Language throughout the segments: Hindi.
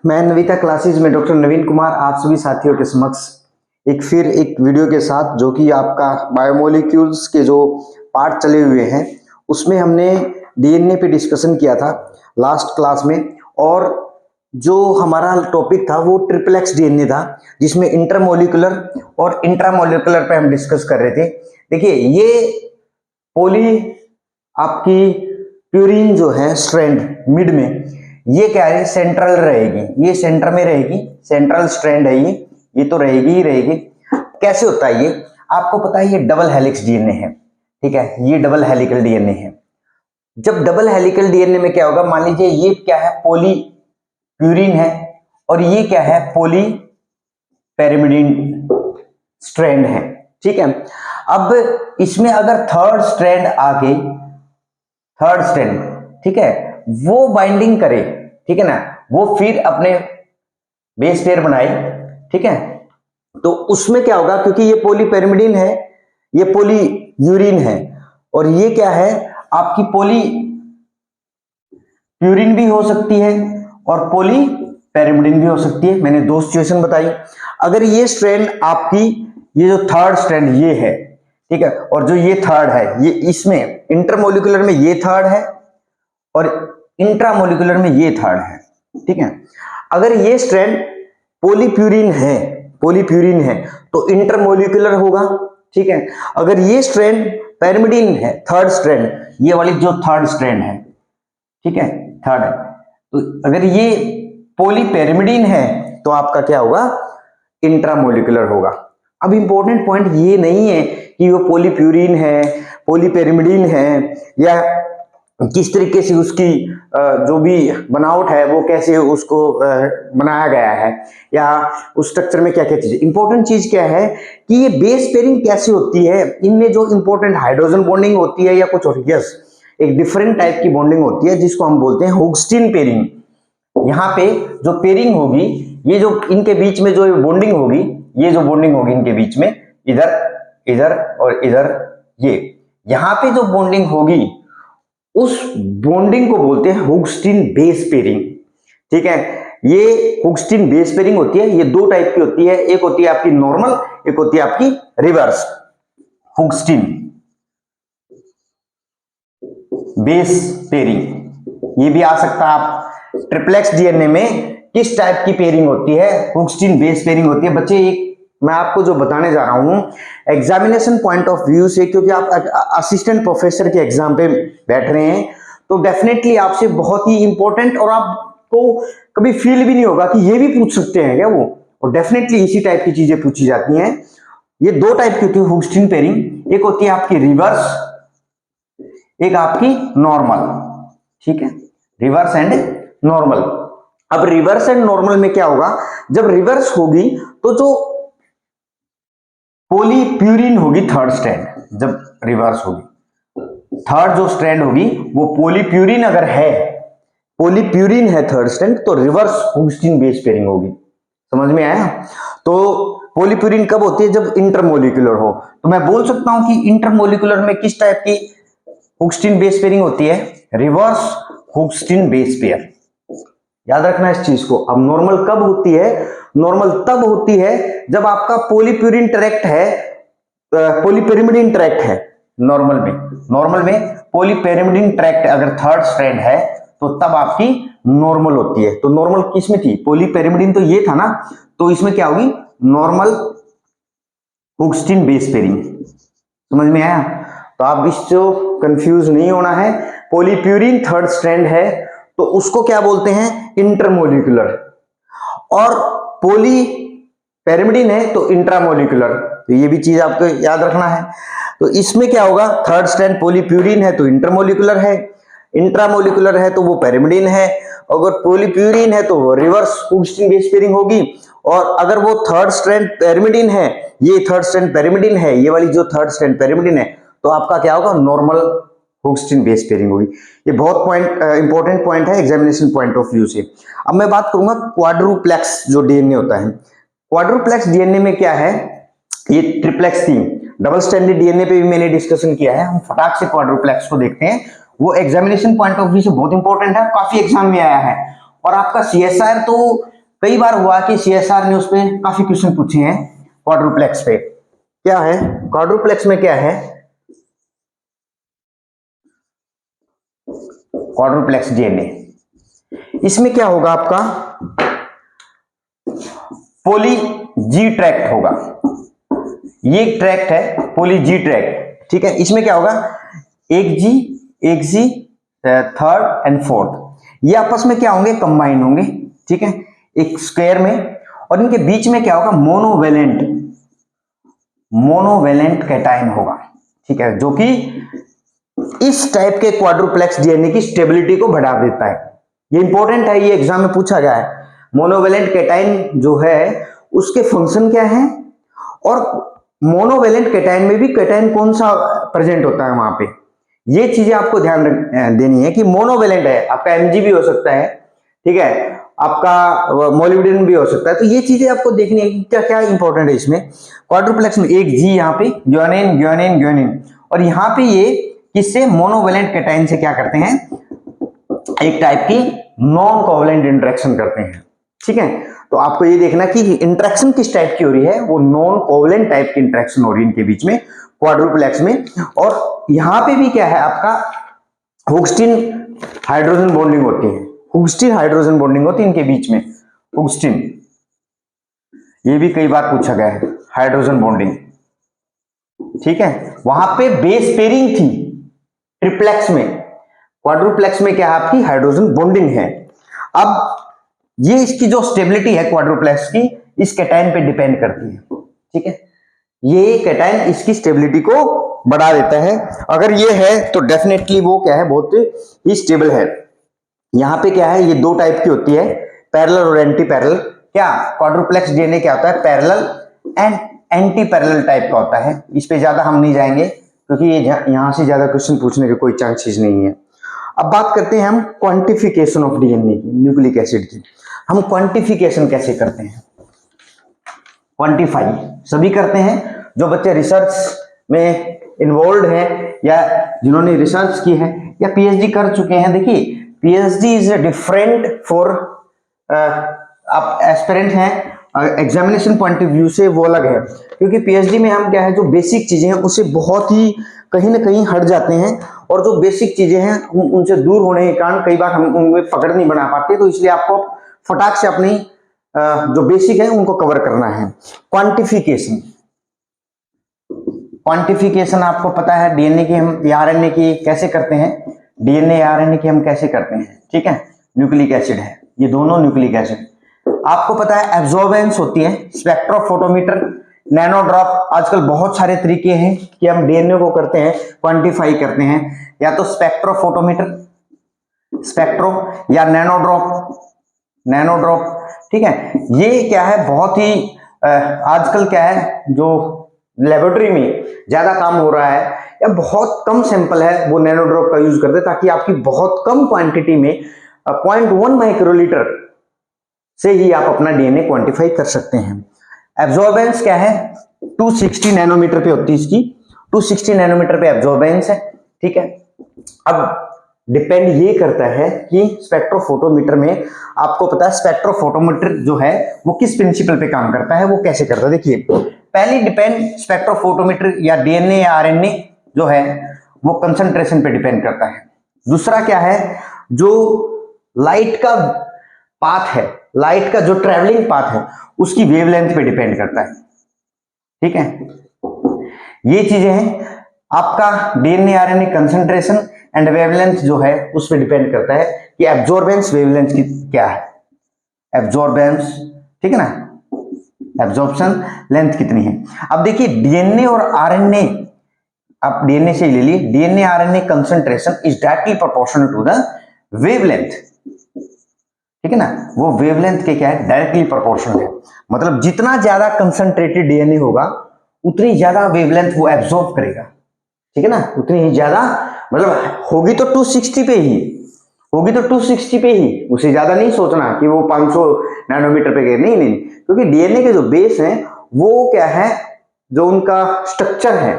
मैं नविता क्लासेज में डॉक्टर नवीन कुमार आप सभी साथियों के समक्ष एक वीडियो के साथ, जो कि आपका बायोमोलिक्यूल्स के जो पार्ट चले हुए हैं उसमें हमने डीएनए पे डिस्कशन किया था लास्ट क्लास में। और जो हमारा टॉपिक था वो ट्रिपलेक्स डीएनए था, जिसमें इंटरमोलिकुलर और इंट्रामोलिकुलर पे हम डिस्कस कर रहे थे। देखिए, ये पोली आपकी प्यूरिन जो है स्ट्रैंड मिड में, ये क्या है, सेंट्रल रहेगी, ये सेंटर में रहेगी, सेंट्रल स्ट्रैंड है ये तो रहेगी ही रहेगी। कैसे होता है ये आपको पता है, ये डबल हेलिक्स डीएनए है, ठीक है, ये डबल हेलिकल डीएनए है। जब डबल हेलिकल डीएनए में क्या होगा, मान लीजिए ये क्या है, पोली प्यूरिन है और ये क्या है, पोली पेरिमिडिन स्ट्रैंड है, ठीक है। अब इसमें अगर थर्ड स्ट्रैंड आके, थर्ड स्ट्रैंड, ठीक है, वो बाइंडिंग करे, ठीक है ना, वो फिर अपने बेस पेयर बनाए, ठीक है, तो उसमें क्या होगा, क्योंकि ये पोलीपेरिमिडिन है, ये पोली यूरिन है और ये क्या है, आपकी पोली प्यूरिन भी हो सकती है और पोली पेरिमिडिन भी हो सकती है। मैंने दो सिचुएशन बताई। अगर ये स्ट्रैंड आपकी, ये जो थर्ड स्ट्रैंड ये है, ठीक है, और जो ये थर्ड है, ये इसमें इंटरमोलिकुलर में ये थर्ड है और इंट्रामोलिकुलर में ये थर्ड है, ठीक है। अगर ये स्ट्रैंड पोलीप्यूरिन है तो इंटरमोलिकुलर होगा, ठीक है। अगर ये स्ट्रैंड पेरिमिडिन है, थर्ड स्ट्रैंड, ये वाली जो थर्ड स्ट्रैंड है, ठीक है, थर्ड है, तो अगर ये पोलीपेरिमिडिन है तो आपका क्या होगा, इंट्रामोलिकुलर होगा। अब इंपॉर्टेंट पॉइंट ये नहीं है कि वो पोलीप्यूरिन है, पोलीपेरिमिडिन है, या किस तरीके से उसकी जो भी बनावट है वो कैसे उसको बनाया गया है, या उस स्ट्रक्चर में क्या क्या चीज। इंपॉर्टेंट चीज क्या है कि ये बेस पेयरिंग कैसे होती है, इनमें जो इंपॉर्टेंट हाइड्रोजन बॉन्डिंग होती है या कुछ और, यस, एक डिफरेंट टाइप की बॉन्डिंग होती है जिसको हम बोलते हैं हुग्स्टीन पेयरिंग। यहाँ पे जो पेयरिंग होगी, ये जो इनके बीच में जो बॉन्डिंग होगी, ये जो बॉन्डिंग होगी इनके बीच में, इधर इधर और इधर, ये यहाँ पे जो बॉन्डिंग होगी उस बॉन्डिंग को बोलते हैं हुग्स्टीन बेस पेयरिंग, ठीक है। ये हुग्स्टीन बेस पेयरिंग होती है, ये दो टाइप की होती है, एक होती है आपकी नॉर्मल, एक होती है आपकी रिवर्स हुग्स्टीन बेस पेयरिंग। ये भी आ सकता है आप ट्रिप्लेक्स डीएनए में किस टाइप की पेयरिंग होती है, हुग्स्टीन बेस पेयरिंग होती है। बच्चे, एक मैं आपको जो बताने जा रहा हूं एग्जामिनेशन पॉइंट ऑफ व्यू से, क्योंकि आप असिस्टेंट प्रोफेसर के एग्जाम पे बैठ रहे हैं, तो डेफिनेटली आपसे बहुत ही इंपॉर्टेंट, और आपको कभी फील भी नहीं होगा कि ये भी पूछ सकते हैं क्या वो, और डेफिनेटली इसी टाइप की चीजें पूछी जाती हैं। ये दो टाइप की होती है हुग्स्टीन पेयरिंग, एक होती है आपकी रिवर्स, एक आपकी नॉर्मल, ठीक है, रिवर्स एंड नॉर्मल। अब रिवर्स एंड नॉर्मल में क्या होगा, जब रिवर्स होगी तो जो पोलीप्यूरिन होगी थर्ड स्ट्रैंड, जब रिवर्स होगी, थर्ड जो स्ट्रैंड होगी वो पोलीप्यूरिन अगर है, पोलीप्यूरिन है थर्ड स्ट्रैंड, तो रिवर्स हुग्स्टीन बेस पेयरिंग होगी। समझ में आया? तो पोलीप्यूरिन कब होती है, जब इंटरमोलिकुलर हो। तो मैं बोल सकता हूं कि इंटरमोलिकुलर में किस टाइप की हुग्स्टीन बेस पेयरिंग होती है, रिवर्स हुग्स्टीन बेस पेयर। याद रखना इस चीज को। अब नॉर्मल कब होती है, नॉर्मल तब होती है जब आपका पोलीप्यूरिन ट्रैक्ट है, पोलीपेरिमिडिन ट्रैक्ट है। नॉर्मल में पोलीपेरिमिडिन ट्रैक्ट अगर थर्ड स्ट्रैंड है तो तब आपकी नॉर्मल होती है। तो नॉर्मल किसमें थी, पोलीपेरिमिडिन तो ये था ना, तो इसमें क्या होगी, नॉर्मल हुग्स्टीन बेस पेयरिंग। समझ में आया? तो आप इससे कंफ्यूज नहीं होना है। पोलीप्यूरिन थर्ड स्ट्रैंड है तो उसको क्या बोलते हैं, इंटरमोलिकुलर, और पोली पेरिमिडिन है तो इंट्रामोलिकुलर। तो ये भी चीज आपको याद रखना है। तो इसमें क्या होगा, थर्ड स्ट्रैंड पोलीप्यूरिन है तो इंटरमोलिकुलर है, इंट्रामोलिकुलर है तो वो पेरिमिडिन है, अगर पोलीप्यूरिन है तो वो रिवर्स हुग्स्टीन बेस पेयरिंग होगी, और अगर वो थर्ड स्ट्रैंड पेरिमिडिन है, ये थर्ड स्ट्रैंड पेरिमिडिन है, ये वाली जो थर्ड स्ट्रैंड पेरिमिडिन है, तो आपका क्या होगा, नॉर्मल हुग्स्टीन बेस पेयरिंग होगी। ये बहुत इंपॉर्टेंट पॉइंट है एग्जामिनेशन पॉइंट ऑफ व्यू से। अब मैं बात करूंगा क्वाड्रुप्लेक्स जो डीएनए होता है। क्वाड्रुप्लेक्स डीएनए में क्या है, ये ट्रिप्लेक्स थी, डबल स्ट्रैंडेड डीएनए पे भी मैंने डिस्कशन किया है। हम फटाक से क्वाड्रुप्लेक्स को देखते हैं, वो एग्जामिनेशन पॉइंट ऑफ व्यू से बहुत इंपॉर्टेंट है, काफी एग्जाम में आया है। और आपका CSR तो कई बार हुआ कि CSR ने उस पर काफी क्वेश्चन पूछे हैं क्वाड्रुप्लेक्स पे। क्या है क्वाड्रुप्लेक्स में, क्या है क्वाड्रुप्लेक्स DNA, इसमें क्या होगा आपका पोली जी ट्रैक्ट होगा। ये एक ट्रैक्ट है पोली जी ट्रैक्ट, ठीक है। इसमें क्या होगा एक जी थर्ड एंड फोर्थ, ये आपस में क्या होंगे कंबाइन होंगे, ठीक है, एक स्क्वायर में। और इनके बीच में क्या होगा मोनोवेलेंट कैटायन होगा, ठीक है, जो कि इस टाइप के क्वाड्रुप्लेक्स DNA की स्टेबिलिटी को बढ़ा देता है। ये इंपॉर्टेंट है, ये एग्जाम में पूछा गया है। मोनोवेलेंट कैटायन जो है उसके फंक्शन क्या है, और मोनोवेलेंट कैटायन में भी कैटायन कौन सा प्रेजेंट होता है वहां पे, ये चीजें आपको ध्यान देनी है कि मोनोवेलेंट है, आपका Mg भी हो सकता है, ठीक है, आपका मोलिब्डेनम भी हो सकता है। तो ये चीजें आपको देखनी है क्या क्या इंपॉर्टेंट है इसमें। क्वाड्रुप्लेक्स में एक जी यहाँ पे ग्वानिन ग्वानिन ग्वानिन, और यहाँ पे ये किससे मोनोवेलेंट कैटायन से क्या करते हैं, एक टाइप की नॉन कोवेलेंट इंटरेक्शन करते हैं, ठीक है। तो आपको ये देखना कि इंटरेक्शन किस टाइप की हो रही है, वो नॉन कोवेलेंट टाइप की इंटरेक्शन हो रही है इनके बीच में क्वाड्रुप्लेक्स में। और यहां पे भी क्या है आपका हुक्स्टीन हाइड्रोजन बॉन्डिंग होती है, हुक्स्टीन हाइड्रोजन बॉन्डिंग होती है इनके बीच में, हुक्स्टीन, ये भी कई बार पूछा गया है हाइड्रोजन बॉन्डिंग, ठीक है। वहां पे बेस पेयरिंग थी ट्रिप्लेक्स में, क्वाड्रुप्लेक्स में क्या है आपकी हाइड्रोजन बॉन्डिंग है। अब ये इसकी जो स्टेबिलिटी है क्वाड्रुप्लेक्स की इस कैटायन पे डिपेंड करती है, ठीक है। ये कैटायन इसकी स्टेबिलिटी को बढ़ा देता है, अगर ये है तो डेफिनेटली वो क्या है बहुत ही स्टेबल है। यहाँ पे क्या है ये दो टाइप की होती है, पैरेलल और एंटी पैरेलल। क्या क्वाड्रुप्लेक्स DNA क्या होता है, parallel and anti parallel type का होता है। इस पे ज्यादा हम नहीं जाएंगे क्योंकि ये यहाँ से ज्यादा क्वेश्चन पूछने के कोई चांसेस नहीं है। अब बात करते हैं हम क्वांटिफिकेशन ऑफ DNA की, न्यूक्लिक एसिड की। हम क्वांटिफिकेशन कैसे करते हैं, क्वांटिफाई सभी करते हैं जो बच्चे रिसर्च में इन्वॉल्व हैं या जिन्होंने रिसर्च की है या PhD कर चुके हैं। देखिए PhD इज डिफरेंट फॉर, आप एस्पिरेंट हैं, एग्जामिनेशन पॉइंट ऑफ व्यू से वो अलग है, क्योंकि PhD में हम क्या है जो बेसिक चीजें हैं उससे बहुत ही कहीं ना कहीं हट जाते हैं, और जो बेसिक चीजें हैं उनसे दूर होने के कारण कई बार हम उनमें पकड़ नहीं बना पाते। तो इसलिए आपको फटाक से अपनी जो बेसिक है उनको कवर करना है। क्वांटिफिकेशन, क्वांटिफिकेशन आपको पता है DNA की हम RNA की कैसे करते हैं, DNA RNA की हम कैसे करते हैं, ठीक है। न्यूक्लिक एसिड है, ये दोनों न्यूक्लिक एसिड। आपको पता है एब्जॉर्बेंस होती है, स्पेक्ट्रोफोटोमीटर, नैनो ड्रॉप। आजकल बहुत सारे तरीके हैं कि हम DNA को करते हैं क्वांटिफाई करते हैं, या तो स्पेक्ट्रोफोटोमीटर, स्पेक्ट्रो, या नैनो ड्रॉप, ठीक है। ये क्या है बहुत ही आजकल क्या है जो लेबोरेटरी में ज्यादा काम हो रहा है या बहुत कम सैंपल है वो नैनो ड्रॉप का यूज करते हैं, ताकि आपकी बहुत कम क्वांटिटी में 0.1 माइक्रोलीटर से ही आप अपना DNA क्वांटिफाई कर सकते हैं। एब्जॉर्बेंस क्या है 260 नैनोमीटर पे होती है इसकी, 260 नैनोमीटर पे एब्जॉर्बेंस है, ठीक है। अब डिपेंड ये करता है कि स्पेक्ट्रोफोटोमीटर में आपको पता है स्पेक्ट्रोफोटोमीटर जो है वो किस प्रिंसिपल पे काम करता है, वो कैसे करता है। देखिए पहली डिपेंड स्पेक्ट्रोफोटोमीटर या DNA या RNA जो है वो कंसंट्रेशन पे डिपेंड करता है। दूसरा क्या है जो लाइट का पाथ है, लाइट का जो ट्रेवलिंग पाथ है उसकी वेवलेंथ पे डिपेंड करता है, ठीक है। ये चीजें हैं आपका DNA RNA concentration and wavelength जो है उस पर डिपेंड करता है कि एब्जॉर्बेंस वेवलेंथ की क्या है, एब्जॉर्बेंस, ठीक है ना, एब्जॉर्प्शन लेंथ कितनी है। अब देखिए DNA और RNA, आप DNA से ले लिए, DNA RNA concentration is directly proportional to the wavelength, ठीक है ना, वो वेवलेंथ के क्या है डायरेक्टली प्रोपोर्शनल है। मतलब जितना ज्यादा कंसंट्रेटेड DNA होगा उतनी ज्यादा वेवलेंथ वो एब्जॉर्ब करेगा, ठीक है ना, उतनी ही ज्यादा, मतलब होगी तो 260 पे ही होगी, तो 260 पे ही, उससे ज्यादा नहीं सोचना कि वो 500 नैनोमीटर पे गए, नहीं, क्योंकि DNA के जो बेस हैं वो क्या है जो उनका स्ट्रक्चर है,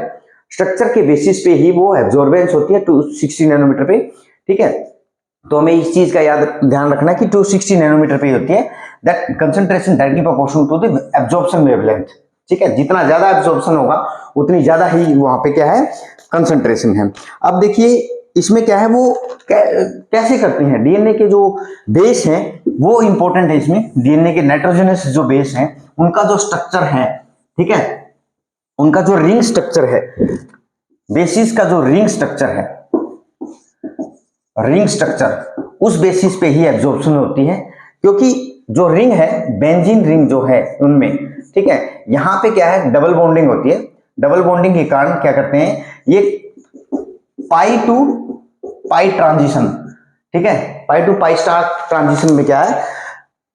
स्ट्रक्चर के बेसिस पे ही वो एब्जॉर्बेंस होती है 260 नैनोमीटर पे, ठीक है। तो हमें इस चीज का ध्यान रखना है कि 260 नैनोमीटर पे होती है, that concentration directly proportional to the absorption wavelength. ठीक है, जितना ज्यादा एब्जॉर्प्शन होगा उतनी ज्यादा ही वहां पे क्या है, कंसंट्रेशन है। अब देखिए इसमें क्या है, वो कैसे करते हैं, डीएनए के जो बेस हैं वो इंपॉर्टेंट है इसमें। डीएनए के नाइट्रोजनस जो बेस हैं उनका जो स्ट्रक्चर है, ठीक है, उनका जो रिंग स्ट्रक्चर है, बेसिस का जो रिंग स्ट्रक्चर है, रिंग स्ट्रक्चर, उस बेसिस पे ही एब्जॉर्प्शन होती है। क्योंकि जो रिंग है, बेंजीन रिंग जो है उनमें, ठीक है, यहां पे क्या है, डबल बॉन्डिंग होती है। डबल बॉन्डिंग के कारण क्या करते हैं, ये पाई टू पाई ट्रांजिशन, ठीक है, पाई टू पाई स्टार ट्रांजिशन में क्या है,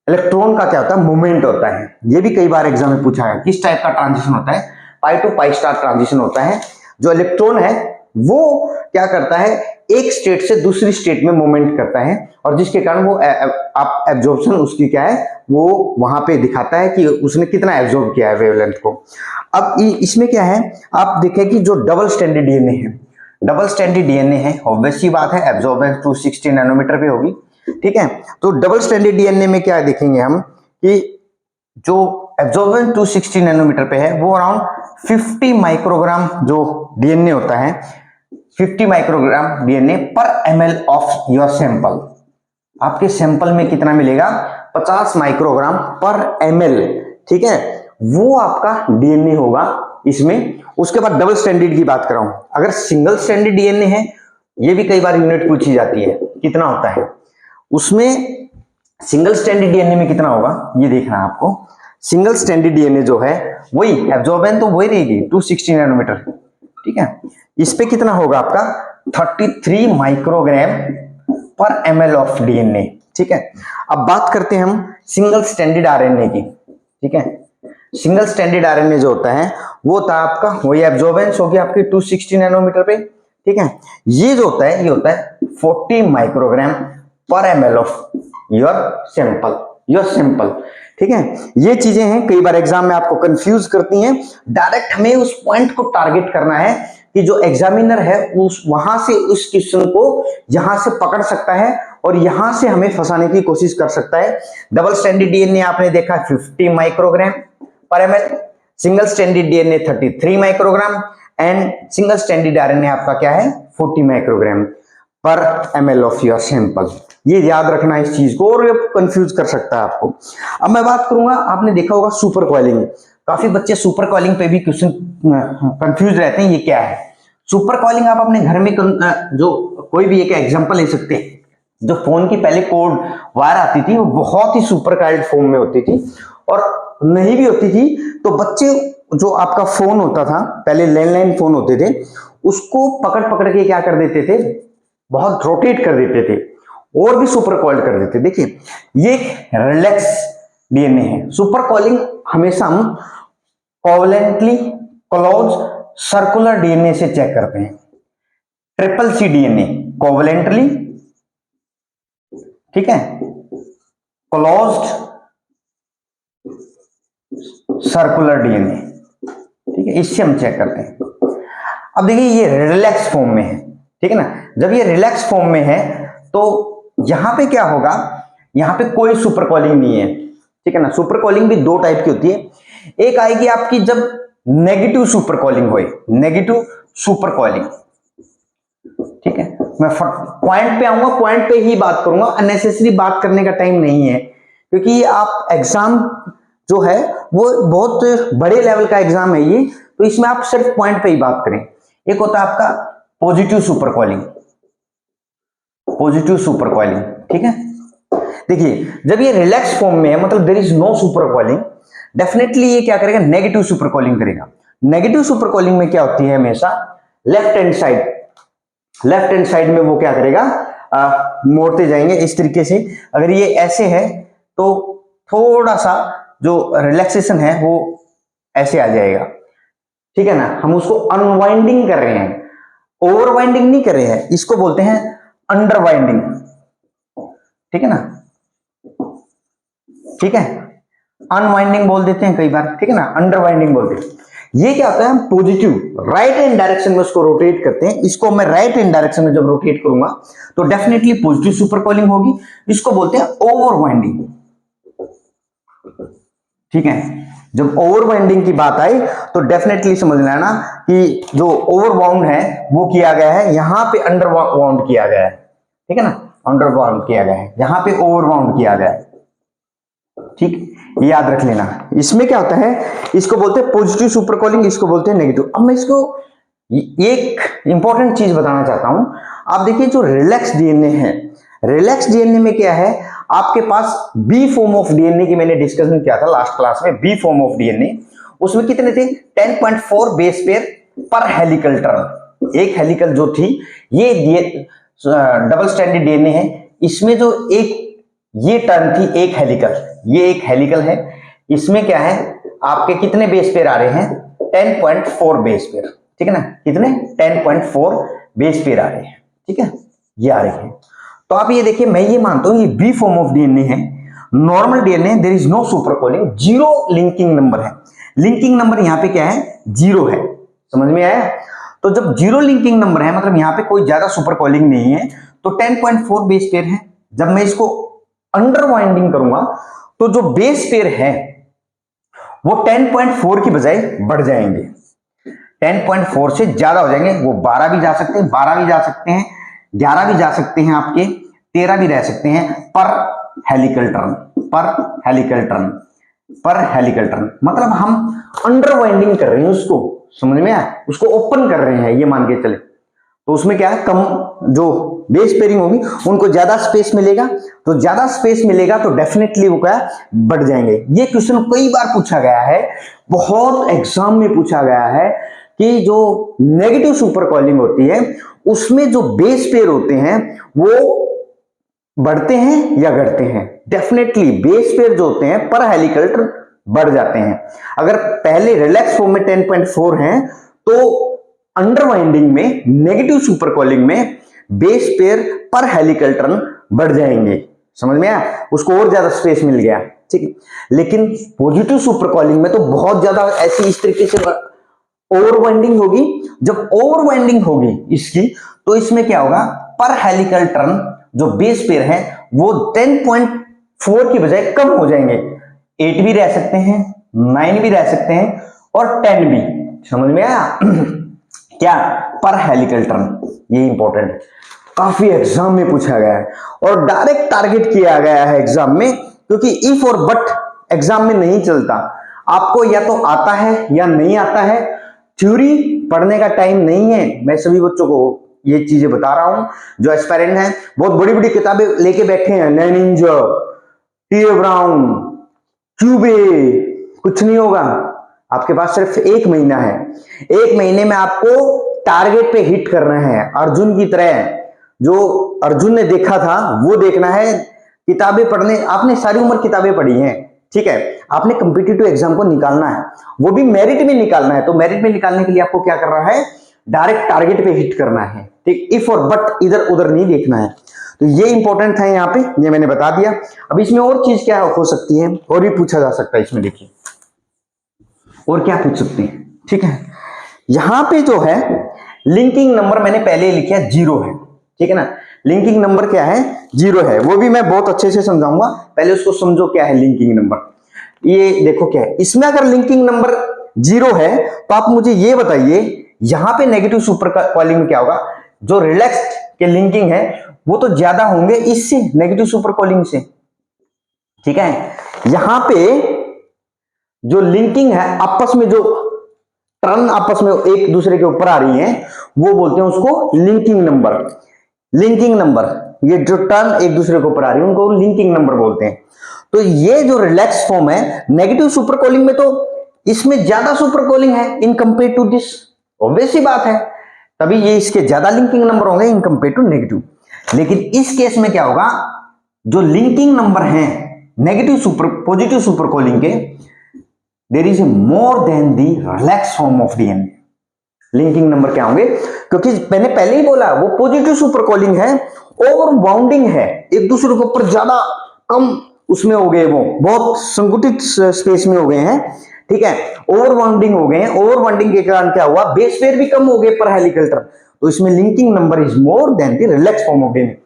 इलेक्ट्रॉन का क्या होता है, मूवमेंट होता है। ये भी कई बार एग्जाम में पूछा है, किस टाइप का ट्रांजिशन होता है, पाई टू पाई स्टार ट्रांजिशन होता है। जो इलेक्ट्रॉन है वो क्या करता है, एक स्टेट से दूसरी स्टेट में मूवमेंट करता है, और जिसके कारण वो आप एब्जॉर्प्शन उसकी क्या है, वो वहां पे दिखाता है कि उसने कितना एब्जॉर्ब किया है वेवलेंथ को। अब इसमें क्या है, आप देखें कि जो डबल स्टैंडर्ड डीएनए है, डबल स्टैंडर्ड डीएनए है, ऑब्वियस सी बात है एब्जॉर्बेंस 260 नैनोमीटर पे होगी। ठीक है, तो डबल स्टैंडर्ड डीएनए में क्या देखेंगे हम कि जो एब्जॉर्बेंस 260 नैनोमीटर पे है वो अराउंड 50 माइक्रोग्राम जो डीएनए होता है, 50 माइक्रोग्राम डीएनए पर ml ऑफ योर सैंपल। आपके सैंपल में कितना मिलेगा, 50 माइक्रोग्राम पर ml, ठीक है, वो आपका डीएनए होगा इसमें। उसके बाद डबल स्टैंडर्ड की बात कर रहा हूं, अगर सिंगल स्टैंडर्ड डीएनए है, ये भी कई बार यूनिट पूछी जाती है, कितना होता है उसमें, सिंगल स्टैंडर्ड डीएनए में कितना होगा ये देखना है आपको। सिंगल स्टैंडर्ड डीएनए जो है वही एब्जॉर्बेंस तो वही रहेगी 260 नैनोमीटर, ठीक है, इस पे कितना होगा आपका 33 माइक्रोग्राम पर ml ऑफ डीएनए। ठीक है, अब बात करते हैं हम सिंगल स्टैंडर्ड आरएनए की। ठीक है, सिंगल स्टैंडर्ड आरएनए जो होता है वो था आपका, वही एब्जॉर्बेंस होगी आपकी 260 नैनोमीटर पे। ठीक है, ये जो होता है ये होता है 40 माइक्रोग्राम पर ml ऑफ योर सैंपल। ठीक है, ये चीजें हैं, कई बार एग्जाम में आपको कंफ्यूज करती हैं। डायरेक्ट हमें उस पॉइंट को टारगेट करना है कि जो एग्जामिनर है उस वहां से उस क्वेश्चन को यहां से पकड़ सकता है और यहां से हमें फंसाने की कोशिश कर सकता है। डबल स्टैंडर्ड डीएनए आपने देखा 50 माइक्रोग्राम पर ml, single standard DNA 33 microgram and single standard RNA आपका क्या है 40 माइक्रोग्राम पर ml ऑफ योर सैंपल। ये याद रखना इस चीज को, और ये कंफ्यूज कर सकता है आपको। अब मैं बात करूंगा, आपने देखा होगा सुपर कॉइलिंग, काफी बच्चे सुपर कॉइलिंग पे भी क्वेश्चन कंफ्यूज रहते हैं, ये क्या है सुपर कॉइलिंग। आप अपने घर में जो कोई भी एक एग्जांपल ले सकते हैं, जो फोन की पहले कोड वायर आती थी वो बहुत ही सुपर कॉइल्ड फॉर्म में होती थी, और नहीं भी होती थी तो बच्चे जो आपका फोन होता था, पहले लैंडलाइन फोन होते थे, उसको पकड़ पकड़ के क्या कर देते थे, बहुत रोटेट कर देते थे और भी सुपर कॉइल्ड कर देते। देखिए ये रिलैक्स डीएनए है। सुपर कॉइलिंग हमेशा हम कोवलेंटली क्लोज सर्कुलर डीएनए से चेक करते हैं। ट्रिपल सी डीएनए कोवलेंटली, ठीक है, क्लोज्ड सर्कुलर डीएनए, ठीक है, इससे हम चेक करते हैं। अब देखिए ये रिलैक्स फॉर्म में है, ठीक है ना, जब ये रिलैक्स फॉर्म में है तो यहां पे क्या होगा, यहां पे कोई सुपर कॉलिंग नहीं है, ठीक है ना। सुपर कॉलिंग भी दो टाइप की होती है, एक आएगी आपकी जब नेगेटिव सुपर कॉलिंग होए, नेगेटिव सुपर कॉलिंग, ठीक है, मैं पॉइंट पे आऊंगा, पॉइंट पे ही बात करूंगा, अननेसेसरी बात करने का टाइम नहीं है, क्योंकि आप एग्जाम जो है वो बहुत बड़े लेवल का एग्जाम है ये, तो इसमें आप सिर्फ पॉइंट पे ही बात करें। एक होता है आपका positive super coiling, positive super coiling, ठीक है। देखिए जब ये रिलैक्स फॉर्म में है, मतलब there is no super coiling, definitely ये क्या करेगा, नेगेटिव सुपर कॉलिंग करेगा। नेगेटिव सुपर कॉलिंग में क्या होती है, हमेशा लेफ्ट हैंड साइड में वो क्या करेगा, मोड़ते जाएंगे इस तरीके से। अगर ये ऐसे है तो थोड़ा सा जो रिलैक्सेशन है वो ऐसे आ जाएगा, ठीक है ना। हम उसको अनवाइंडिंग कर रहे हैं, ओवरवाइंडिंग नहीं कर रहे हैं, इसको बोलते हैं अंडरवाइंडिंग, ठीक है ना, ठीक है। अनवाइंडिंग बोल देते हैं कई बार, ठीक है ना, अंडरवाइंडिंग बोलते हैं। ये क्या होता है, हम पॉजिटिव राइट हैंड डायरेक्शन में उसको रोटेट करते हैं। इसको मैं राइट हैंड डायरेक्शन में जब रोटेट करूंगा तो डेफिनेटली पॉजिटिव सुपर कॉलिंग होगी। इसको बोलते हैं ओवरवाइंडिंग, ठीक है। जब ओवरवाइंडिंग की बात आई तो डेफिनेटली समझ लेना कि जो ओवरबाउंड है वो किया गया है, यहां पे अंडरबाउंड किया गया है, ठीक है ना, अंडरबाउंड किया गया है, यहां पे ओवरबाउंड किया गया है, ठीक, याद रख लेना। इसमें क्या होता है, इसको बोलते हैं पॉजिटिव सुपर कॉलिंग, इसको बोलते हैं नेगेटिव। अब मैं इसको एक इंपॉर्टेंट चीज बताना चाहता हूं। आप देखिए जो रिलैक्स डीएनए है, रिलैक्स डीएनए में क्या है, आपके पास बी फॉर्म ऑफ डीएनए की मैंने डिस्कशन किया था लास्ट क्लास में, बी फॉर्म ऑफ डीएनए, उसमें कितने थे, 10.4 बेस पेयर पर हेलिकल टर्न। एक हेलिकल जो थी, ये डबल स्ट्रैंडेड डीएनए है, इसमें जो एक ये टर्न थी एक हेलिकल, ये एक हेलिकल है, इसमें क्या है, आपके कितने बेस पेयर आ रहे हैं, 10.4 बेस पेयर, ठीक है ना, कितने, 10.4 बेस पेयर आ रहे हैं, ठीक है, ये आ रहे हैं। तो आप ये देखिए, मैं ये मानता हूं ये बी फॉर्म ऑफ डीएनए है, normal DNA, there is no super coiling, zero linking number है। लिंकिंग नंबर यहां पे क्या है, जीरो है, समझ में आया। तो जब जीरो लिंकिंग नंबर है मतलब यहां पे कोई ज्यादा सुपर कॉलिंग नहीं है, तो 10.4 बेस पेयर है। जब मैं इसको अंडरवाइंडिंग करूंगा तो जो बेस पेयर है वो 10.4 की बजाय बढ़ जाएंगे, 10.4 से ज्यादा हो जाएंगे, वो 12 भी जा सकते हैं, 12 भी जा सकते हैं, 11 भी जा सकते हैं, आपके 13 भी रह सकते हैं, पर हेलिकल टर्न, पर हेलिकल टर्न, पर हेलिकल टर्न, मतलब हम अंडरवाइंडिंग कर रहे हैं उसको, समझ में आया, उसको ओपन कर रहे हैं, ये मान के चले। तो उसमें क्या है, कम जो बेस पेयरिंग होगी उनको ज्यादा स्पेस मिलेगा, तो ज्यादा स्पेस मिलेगा तो डेफिनेटली वो क्या बढ़ जाएंगे। ये क्वेश्चन कई बार पूछा गया है, बहुत एग्जाम में पूछा गया है कि जो नेगेटिव सुपर कॉलिंग होती है उसमें जो बेस पेयर होते हैं वो बढ़ते हैं या घटते हैं। डेफिनेटली बेस पेयर जो होते हैं पर हेलिकल बढ़ जाते हैं। अगर पहले रिलैक्स फॉर्म में 10.4 हैं तो अंडरवाइंडिंग में नेगेटिव सुपर कॉलिंग में बेस पेयर पर हेलिकल टर्न बढ़ जाएंगे, समझ में आया, उसको और ज्यादा स्पेस मिल गया, ठीक है। लेकिन पॉजिटिव सुपर कॉलिंग में तो बहुत ज्यादा ऐसी इस तरीके से ओवरवाइंडिंग होगी। जब ओवरवाइंडिंग होगी इसकी तो इसमें क्या होगा, पर हेलिकल टर्न जो बेस पेयर है वो 10.4 की बजाय कम हो जाएंगे, 8 भी रह सकते हैं, 9 भी रह सकते हैं और 10 भी, समझ में आया क्या, पर हेलिकल टर्न, ये इंपॉर्टेंट है, काफी एग्जाम में पूछा गया है और डायरेक्ट टारगेट किया गया है एग्जाम में, क्योंकि इफ और बट एग्जाम में नहीं चलता, आपको या तो आता है या नहीं आता है। थ्योरी पढ़ने का टाइम नहीं है, मैं सभी बच्चों को ये चीजें बता रहा हूं। जो एस्पायरेंट हैं बहुत बड़ी बड़ी किताबें लेके बैठे हैं, लेनिंजर, टी ब्राउन, क्यूबे, कुछ नहीं होगा। आपके पास सिर्फ 1 महीना है, 1 महीने में आपको टारगेट पे हिट करना है, अर्जुन की तरह, जो अर्जुन ने देखा था वो देखना है। किताबें पढ़ने, आपने सारी उम्र किताबें पढ़ी हैं, ठीक है, आपने कॉम्पिटिटिव एग्जाम को निकालना है, वो भी मेरिट में निकालना है। तो मेरिट में निकालने के लिए आपको क्या करना है, डायरेक्ट टारगेट पे हिट करना है, ठीक, इफ और बट इधर उधर नहीं देखना है। तो ये इंपॉर्टेंट था यहाँ पे, ये मैंने बता दिया। अब इसमें और चीज क्या हो सकती है, और भी पूछा जा सकता है इसमें, देखिए और क्या पूछ सकते हैं, ठीक है। यहां पे जो है लिंकिंग नंबर मैंने पहले लिखा है 0 है, ठीक है ना, लिंकिंग नंबर क्या है, 0 है, वो भी मैं बहुत अच्छे से समझाऊंगा, पहले उसको समझो क्या है लिंकिंग नंबर। ये देखो क्या है, इसमें अगर लिंकिंग नंबर 0 है तो आप मुझे ये बताइए यहां पे नेगेटिव सुपर कॉलिंग में क्या होगा, जो रिलैक्स्ड के लिंकिंग है वो तो ज्यादा होंगे इससे, नेगेटिव सुपर कॉलिंग से, ठीक है। यहां पे जो लिंकिंग है आपस में, जो टर्न आपस में एक दूसरे के ऊपर आ रही है वो बोलते हैं उसको लिंकिंग नंबर। लिंकिंग नंबर, ये जो टर्न एक दूसरे के ऊपर आ रही है उनको लिंकिंग नंबर बोलते हैं। तो ये जो रिलैक्स फॉर्म है नेगेटिव सुपर कॉलिंग में, तो इसमें ज्यादा सुपर कॉलिंग है in compare to this, obvious सी बात है, तभी ये इसके ज्यादा लिंकिंग नंबर होंगे इन कंपेयर टू नेगेटिव। लेकिन इस केस में क्या होगा, जो लिंकिंग नंबर है negative super positive super coiling के, there is a more than the relax form of DNA. Linking number क्या होंगे, क्योंकि मैंने पहले ही बोला वो पॉजिटिव सुपर कॉलिंग है, ओवर बाउंडिंग है, एक दूसरे के ऊपर ज्यादा कम उसमें हो गए, वो बहुत संकुचित स्पेस में हो गए हैं, ठीक है, ओवर बाउंडिंग हो गए हैं। ओवर बाउंडिंग के कारण क्या हुआ, बेस पेयर भी कम हो गए पर हेलिकल टर्म, तो इसमें linking number is more than the relax form of DNA.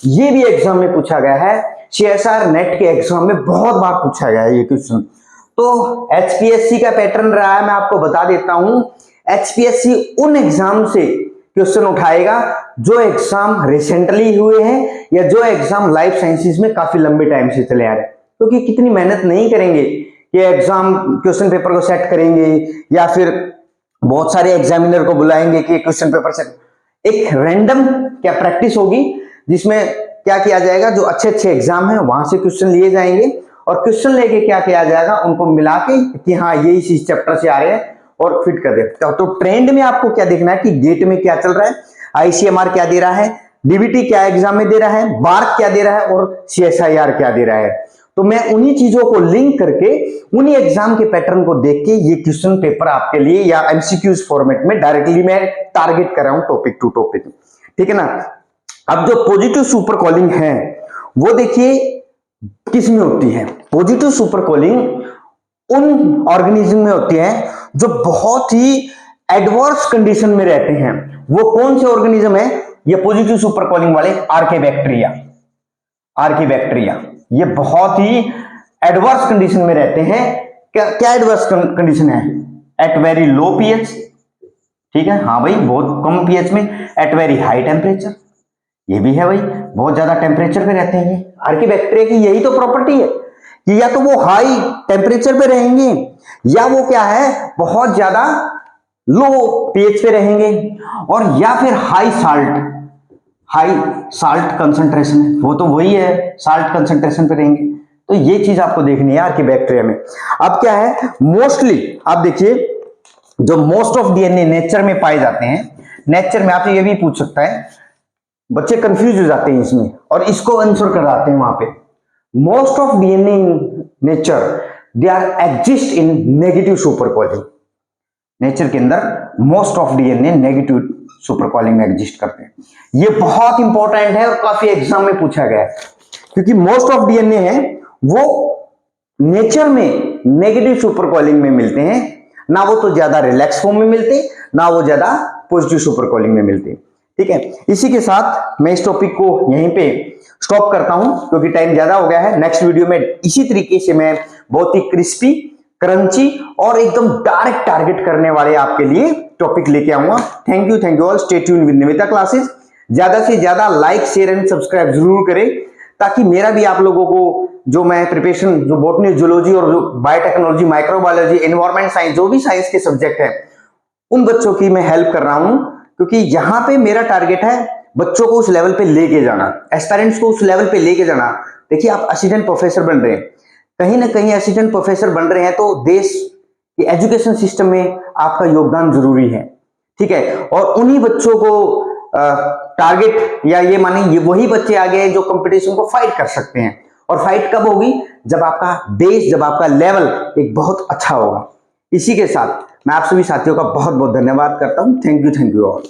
ये भी एग्जाम में पूछा गया है, सीएसआर नेट के एग्जाम में बहुत बार पूछा गया है ये क्वेश्चन। तो एचपीएससी का पैटर्न रहा है, मैं आपको बता देता हूं। एचपीएससी उन एग्जाम से क्वेश्चन उठाएगा जो एग्जाम रिसेंटली हुए हैं या जो एग्जाम लाइफ साइंसेज में काफी लंबे टाइम से चले आ रहे हैं, क्योंकि कितनी मेहनत नहीं करेंगे ये एग्जाम क्वेश्चन पेपर को सेट करेंगे या फिर बहुत सारे एग्जामिनर को बुलाएंगे कि क्वेश्चन पेपर सेट, एक रैंडम क्या प्रैक्टिस होगी जिसमें क्या किया जाएगा, जो अच्छे अच्छे एग्जाम है वहां से क्वेश्चन लिए जाएंगे और क्वेश्चन लेके क्या किया जाएगा, उनको मिला के कि हाँ ये इस चैप्टर से आ रहे हैं और फिट कर देते हैं। तो ट्रेंड में आपको क्या देखना है कि गेट में क्या चल रहा है, आईसीएमआर क्या दे रहा है, डीबीटी क्या एग्जाम में दे रहा है, बार्क क्या दे रहा है और सीएसआईआर क्या दे रहा है। तो मैं उन्हीं चीजों को लिंक करके उन्हीं एग्जाम के पैटर्न को देख के ये क्वेश्चन पेपर आपके लिए या एमसीक्यूज फॉर्मेट में डायरेक्टली मैं टारगेट कर रहा हूं टॉपिक टू टॉपिक, ठीक है ना। अब जो पॉजिटिव सुपर कॉलिंग है वो देखिए किस में होती है। पॉजिटिव सुपर कॉलिंग उन ऑर्गेनिज्म में होती है जो बहुत ही एडवर्स कंडीशन में रहते हैं। वो कौन से ऑर्गेनिज्म है ये पॉजिटिव सुपर कॉलिंग वाले, आर्केबैक्टीरिया। आर्केबैक्टीरिया ये बहुत ही एडवर्स कंडीशन में रहते हैं। क्या एडवर्स कंडीशन है, एट वेरी लो पीएच, ठीक है, हाँ भाई बहुत कम पीएच में, एट वेरी हाई टेम्परेचर, ये भी है भाई बहुत ज्यादा टेम्परेचर पे रहते हैं। ये आर्केबैक्टीरिया की यही तो प्रॉपर्टी है कि या तो वो हाई टेम्परेचर पे रहेंगे या वो क्या है बहुत ज्यादा लो पीएच पे रहेंगे, और या फिर हाई साल्ट कंसंट्रेशन, वो तो वही है साल्ट कंसंट्रेशन पे रहेंगे। तो ये चीज आपको देखनी है आर्केबैक्टीरिया में। अब क्या है, मोस्टली आप देखिए जो मोस्ट ऑफ डीएनए नेचर में पाए जाते हैं, नेचर में आपसे ये भी पूछ सकता है, बच्चे कंफ्यूज हो जाते हैं इसमें और इसको आंसर कराते हैं वहां पे। Most of DNA in nature they are exist in negative super coiling. Nature के अंदर most of DNA negative super coiling में एग्जिस्ट करते हैं। ये बहुत इंपॉर्टेंट है और काफी एग्जाम में पूछा गया है, क्योंकि मोस्ट ऑफ डीएनए है वो नेचर में नेगेटिव सुपर कॉलिंग में मिलते हैं, ना वो तो ज्यादा रिलैक्स फॉर्म में मिलते, ना वो ज्यादा पॉजिटिव सुपर कॉलिंग में मिलते, ठीक है। इसी के साथ मैं इस टॉपिक को यहीं पे स्टॉप करता हूं क्योंकि टाइम ज्यादा हो गया है। नेक्स्ट वीडियो में इसी तरीके से मैं बहुत ही क्रिस्पी, क्रंची और एकदम डायरेक्ट टारगेट करने वाले आपके लिए टॉपिक लेके आऊंगा। Thank you all, stay tuned with Nivita classes. ज्यादा से ज्यादा लाइक, शेयर एंड सब्सक्राइब जरूर करें ताकि मेरा भी आप लोगों को जो मैं प्रिपरेशन, जो बॉटनी, जूलॉजी और बायोटेक्नोलॉजी, माइक्रोबायोलॉजी, एनवायरमेंट साइंस, जो भी साइंस के सब्जेक्ट है उन बच्चों की मैं हेल्प कर रहा हूं, क्योंकि यहां पे मेरा टारगेट है बच्चों को उस लेवल पे लेके जाना, एस्पायरेंट्स को उस लेवल पे लेके जाना। देखिए आप असिस्टेंट प्रोफेसर बन रहे हैं, कहीं ना कहीं असिस्टेंट प्रोफेसर बन रहे हैं तो देश के एजुकेशन सिस्टम में आपका योगदान जरूरी है, ठीक है। और उन्हीं बच्चों को टारगेट या ये माने ये वही बच्चे आगे हैं जो कंपटीशन को फाइट कर सकते हैं। और फाइट कब होगी, जब आपका बेस, जब आपका लेवल एक बहुत अच्छा होगा। इसी के साथ मैं आप सभी साथियों का बहुत बहुत धन्यवाद करता हूं। Thank you all.